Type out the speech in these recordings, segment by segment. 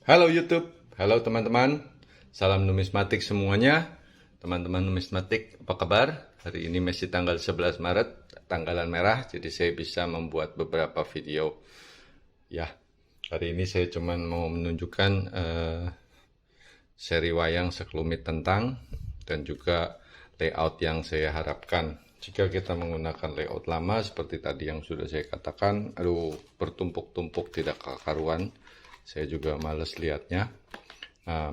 Halo YouTube, halo teman-teman, salam numismatik semuanya. Teman-teman numismatik, apa kabar? Hari ini masih tanggal 11 Maret, tanggalan merah, jadi saya bisa membuat beberapa video. Ya, hari ini saya cuma mau menunjukkan seri wayang sekelumit tentang dan juga layout yang saya harapkan. Jika kita menggunakan layout lama seperti tadi yang sudah saya katakan, aduh bertumpuk-tumpuk tidak karuan. Saya juga males lihatnya.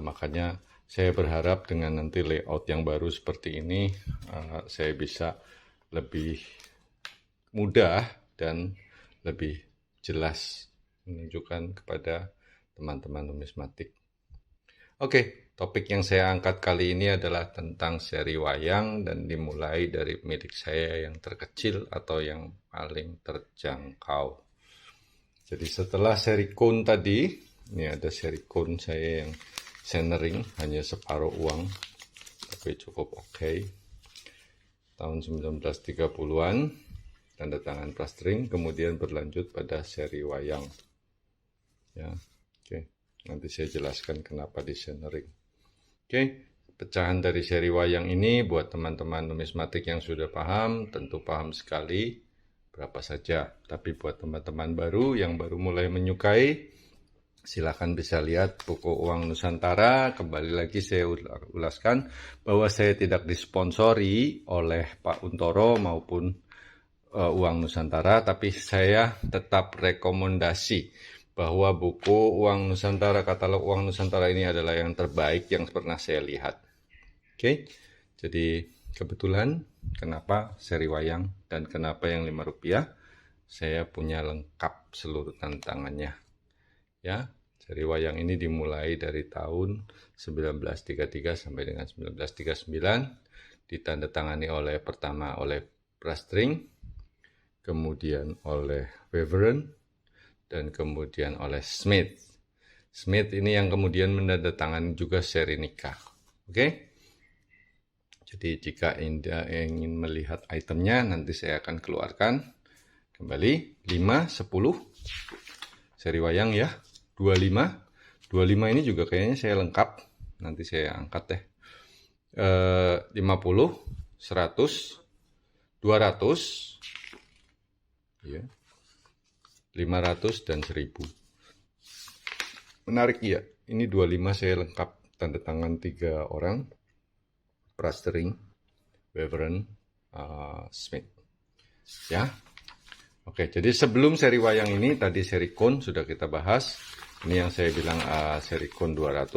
Makanya saya berharap dengan nanti layout yang baru seperti ini, saya bisa lebih mudah dan lebih jelas menunjukkan kepada teman-teman numismatik. Oke, topik yang saya angkat kali ini adalah tentang seri wayang dan dimulai dari milik saya yang terkecil atau yang paling terjangkau. Jadi setelah seri Kun tadi, ini ada seri Kun saya yang centering, hanya separuh uang, tapi cukup oke. Tahun 1930-an, tanda tangan plastering, kemudian berlanjut pada seri wayang. Ya, oke. Nanti saya jelaskan kenapa di centering. Oke, pecahan dari seri wayang ini buat teman-teman numismatik yang sudah paham, tentu paham sekali berapa saja. Tapi buat teman-teman baru yang baru mulai menyukai, silakan bisa lihat buku Uang Nusantara. Kembali lagi saya ulaskan bahwa saya tidak disponsori oleh Pak Untoro maupun Uang Nusantara, tapi saya tetap rekomendasi bahwa buku Uang Nusantara, katalog Uang Nusantara ini adalah yang terbaik yang pernah saya lihat. Oke, jadi kebetulan kenapa seri wayang dan kenapa yang Rp5, saya punya lengkap seluruh tantangannya. Ya, seri wayang ini dimulai dari tahun 1933 sampai dengan 1939, ditandatangani pertama oleh Plastering, kemudian oleh Weveren, dan kemudian oleh Smith. Smith ini yang kemudian menandatangani juga seri nikah. Oke? Jadi jika Anda ingin melihat itemnya, nanti saya akan keluarkan kembali 5, 10, seri wayang ya, 25. 25 ini juga kayaknya saya lengkap, nanti saya angkat deh. 50, 100, 200, ya, 500 dan 1000. Menarik ya, ini 25 saya lengkap, tanda tangan 3 orang, Plastering, Weveren, Smith. Ya, oke. Jadi sebelum seri wayang ini, tadi seri Kun sudah kita bahas. Ini yang saya bilang seri Kun 200,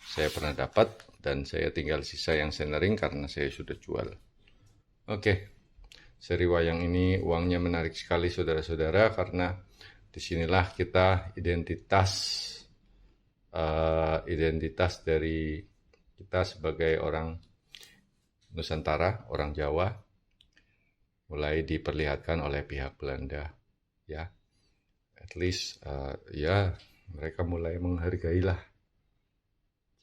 saya pernah dapat dan saya tinggal sisa yang centering karena saya sudah jual. Oke. Seri wayang ini uangnya menarik sekali saudara-saudara, karena disinilah kita identitas dari kita sebagai orang Nusantara, orang Jawa, mulai diperlihatkan oleh pihak Belanda. Ya, at least ya mereka mulai menghargailah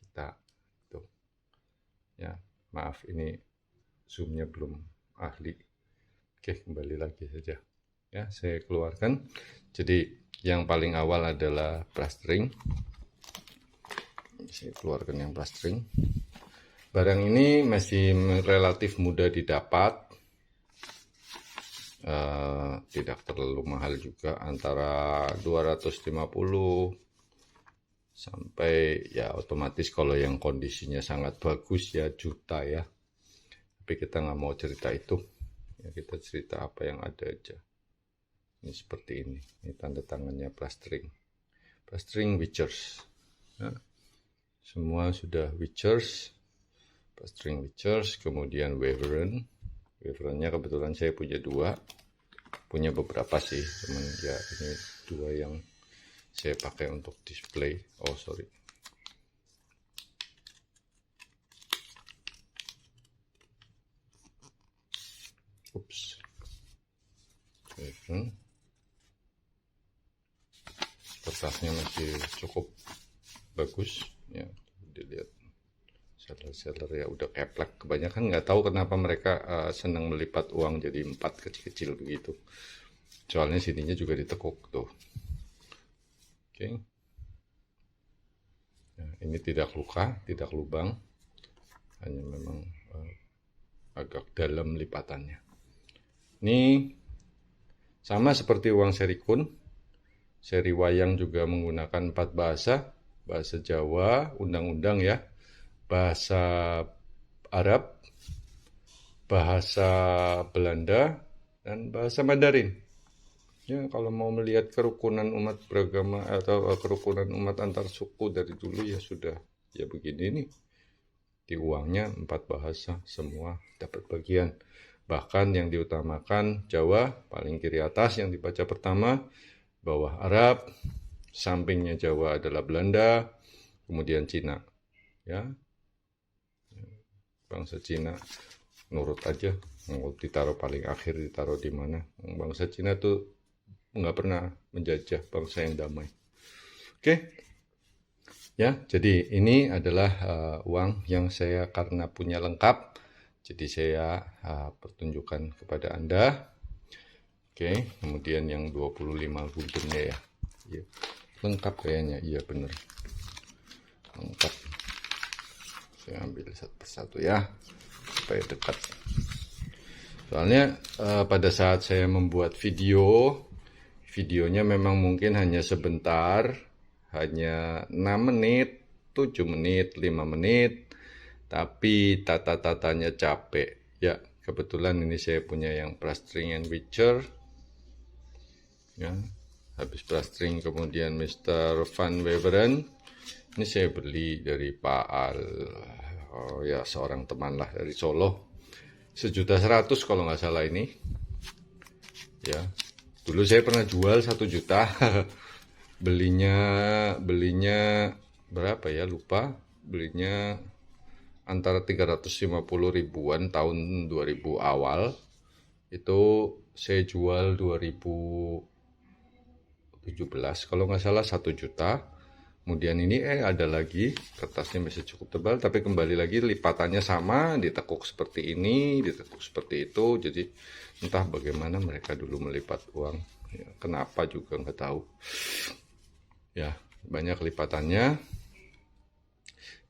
kita. Tuh. Ya, maaf ini zoomnya belum ahli. Oke, kembali lagi saja. Ya, saya keluarkan. Jadi yang paling awal adalah plastering. Saya keluarkan yang plastering. Barang ini masih relatif mudah didapat. Tidak terlalu mahal juga, antara 250 sampai ya otomatis kalau yang kondisinya sangat bagus ya juta ya. Tapi kita nggak mau cerita itu. Ya, kita cerita apa yang ada aja. Ini seperti ini. Ini tanda tangannya plastering. Plastering Witchers. Ya. Semua sudah Witchers. Plastering Witchers. Kemudian Weveren. Weverennya kebetulan saya punya 2. Punya beberapa sih. Cuman ya ini 2 yang saya pakai untuk display. Oh sorry. Ups. Kertasnya masih cukup bagus ya, dilihat seller-seller ya udah keplek. Kebanyakan nggak tahu kenapa mereka senang melipat uang jadi 4 kecil-kecil begitu, soalnya sininya juga ditekuk tuh. Oke. Ini tidak luka, tidak lubang, hanya memang agak dalam lipatannya. Ini sama seperti uang seri kun, seri wayang juga menggunakan 4 bahasa, bahasa Jawa, undang-undang ya, bahasa Arab, bahasa Belanda, dan bahasa Mandarin. Ya, kalau mau melihat kerukunan umat beragama atau kerukunan umat antar suku dari dulu ya sudah ya begini nih. Di uangnya 4 bahasa, semua dapat bagian. Bahkan yang diutamakan Jawa, paling kiri atas yang dibaca pertama, bawah Arab, sampingnya Jawa adalah Belanda, kemudian Cina. Ya, bangsa Cina nurut aja, mau ditaruh paling akhir, ditaruh di mana. Bangsa Cina tuh nggak pernah menjajah, bangsa yang damai. Oke. Ya, jadi ini adalah uang yang saya karena punya lengkap, jadi saya pertunjukkan kepada Anda. Oke, kemudian yang 25 guldennya ya. Ya. Lengkap kayaknya, iya benar. Lengkap. Saya ambil satu persatu ya, supaya dekat. Soalnya pada saat saya membuat videonya memang mungkin hanya sebentar, hanya 6 menit, 7 menit, 5 menit, tapi tata-tatanya capek. Ya, kebetulan ini saya punya yang plastering and witcher. Ya, habis plastering kemudian Mr. Van Weveren. Ini saya beli dari Pak Al, ya seorang teman lah dari Solo. 1.100.000 kalau nggak salah ini. Ya, dulu saya pernah jual 1 juta. belinya berapa ya, lupa. Belinya antara 350 ribuan tahun 2000 awal. Itu saya jual 2017 kalau nggak salah 1 juta. Kemudian ini ada lagi, kertasnya masih cukup tebal, tapi kembali lagi lipatannya sama, ditekuk seperti ini, ditekuk seperti itu. Jadi entah bagaimana mereka dulu melipat uang, ya, kenapa juga nggak tahu. Ya, banyak lipatannya.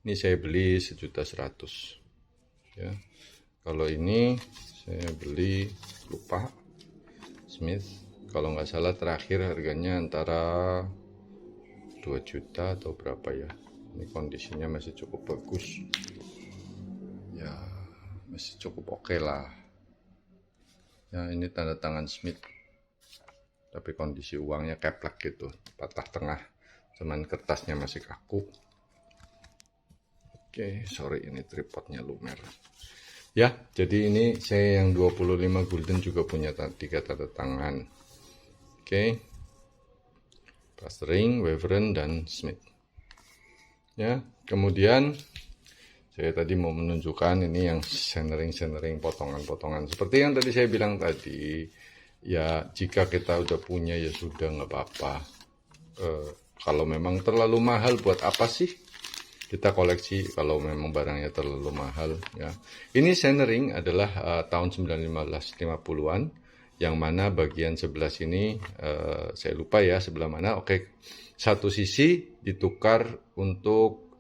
Ini saya beli 1.100.000. Ya, kalau ini saya beli, lupa, Smith. Kalau nggak salah terakhir harganya antara 2 juta atau berapa ya. Ini kondisinya masih cukup bagus. Ya, masih cukup oke lah. Ya, ini tanda tangan Smith. Tapi kondisi uangnya keplek gitu, patah tengah. Cuman kertasnya masih kaku. Oke, sorry ini tripodnya lumer. Ya, jadi ini saya yang 25 gulden juga punya 3 tanda tangan. Oke. Plastering, Weveren, dan Smith. Ya, kemudian saya tadi mau menunjukkan ini yang centering potongan-potongan. Seperti yang tadi saya bilang tadi, ya jika kita udah punya ya sudah nggak apa-apa. Kalau memang terlalu mahal buat apa sih kita koleksi kalau memang barangnya terlalu mahal ya. Ini centering adalah tahun 1950-an. Yang mana bagian sebelah sini saya lupa ya sebelah mana. Oke, satu sisi ditukar untuk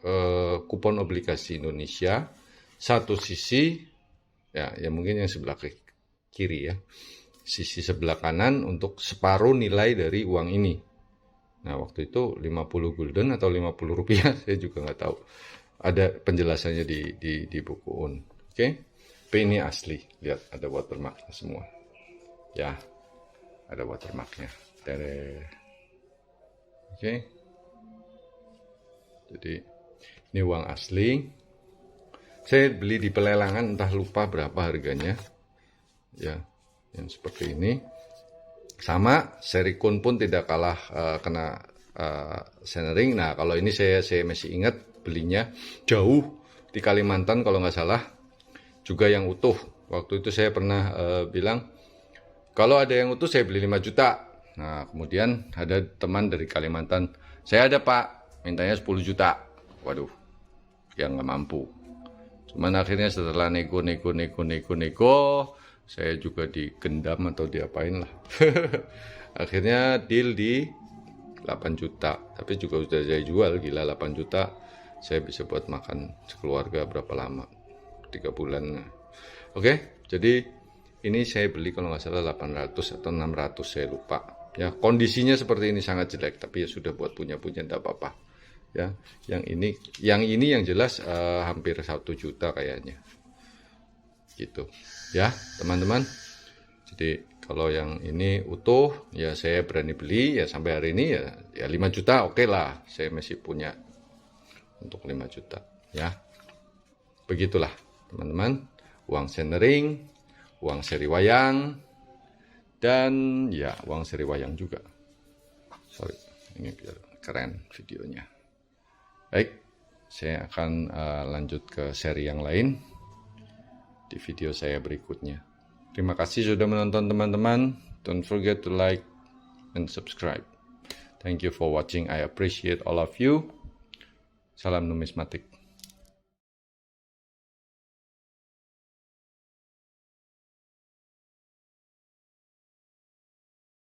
kupon obligasi Indonesia, satu sisi ya mungkin yang sebelah kiri ya, sisi sebelah kanan untuk separuh nilai dari uang ini. Nah waktu itu 50 gulden atau 50 rupiah saya juga nggak tahu. Ada penjelasannya di buku UN. Oke, tapi ini asli, lihat ada watermarknya semua. Ya, ada watermarknya. Oke. Jadi ini uang asli. Saya beli di pelelangan, entah lupa berapa harganya. Ya, yang seperti ini. Sama, seri kun pun tidak kalah kena centering. Nah, kalau ini saya masih ingat belinya jauh di Kalimantan kalau nggak salah. Juga yang utuh. Waktu itu saya pernah bilang, kalau ada yang utuh saya beli 5 juta. Nah, kemudian ada teman dari Kalimantan. Saya ada pak, mintanya 10 juta. Waduh, yang nggak mampu. Cuman akhirnya setelah nego, saya juga digendam atau diapain lah. Akhirnya deal di 8 juta. Tapi juga sudah saya jual, gila 8 juta. saya bisa buat makan sekeluarga berapa lama, 3 bulan. Oke, jadi ini saya beli kalau nggak salah 800 atau 600, saya lupa. Ya, kondisinya seperti ini sangat jelek, tapi ya sudah buat punya tidak apa-apa. Ya, yang ini yang jelas hampir 1 juta kayaknya. Gitu. Ya, teman-teman. Jadi kalau yang ini utuh, ya saya berani beli, ya sampai hari ini ya 5 juta oke lah. Saya masih punya untuk 5 juta. Ya, begitulah teman-teman. Uang centering, uang seri wayang, dan ya uang seri wayang juga. Sorry, ini biar keren videonya. Baik, saya akan lanjut ke seri yang lain di video saya berikutnya. Terima kasih sudah menonton teman-teman. Don't forget to like and subscribe. Thank you for watching. I appreciate all of you. Salam numismatik.